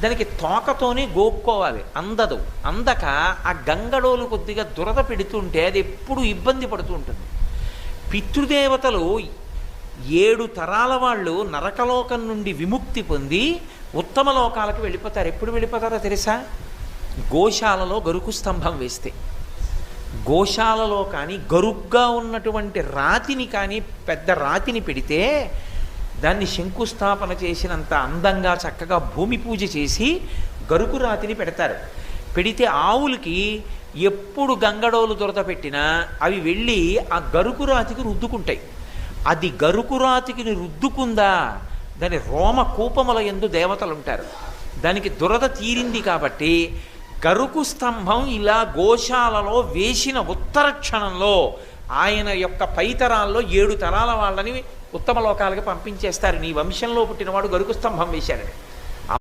దానికి తోకతోనే గోక్కోవాలి, అందదు. అందక ఆ గంగడోలు కొద్దిగా దురద పెడుతుంటే అది ఎప్పుడు ఇబ్బంది పడుతూ ఉంటుంది. పితృదేవతలు 7 తరాల వాళ్ళు నరకలోకం నుండి విముక్తి పొంది ఉత్తమ లోకాలకు వెళ్ళిపోతారు. ఎప్పుడు వెళ్ళిపోతారో తెలుసా? గోశాలలో గరుకు స్తంభం వేస్తే. గోశాలలో కానీ గరుగ్గా ఉన్నటువంటి రాతిని కానీ పెద్ద రాతిని పెడితే దాన్ని శంకుస్థాపన చేసినంత అందంగా చక్కగా భూమి పూజ చేసి గరుకు రాతిని పెడతారు. పెడితే ఆవులకి ఎప్పుడు గంగడోలు దురద పెట్టినా అవి వెళ్ళి ఆ గరుకు రాతికి రుద్దుకుంటాయి. అది గరుకు రాతికి రుద్దుకుందా, దాని రోమ కూపముల యందు దేవతలు ఉంటారు. దానికి దురద తీరింది కాబట్టి గరుకు స్తంభం ఇలా గోశాలలో వేసిన ఉత్తర క్షణంలో ఆయన యొక్క పైతరాల్లో 7 తరాల వాళ్ళని ఉత్తమ లోకాలకు పంపించేస్తారు. నీ వంశంలో పుట్టినవాడు గరుకు స్తంభం వేశారని.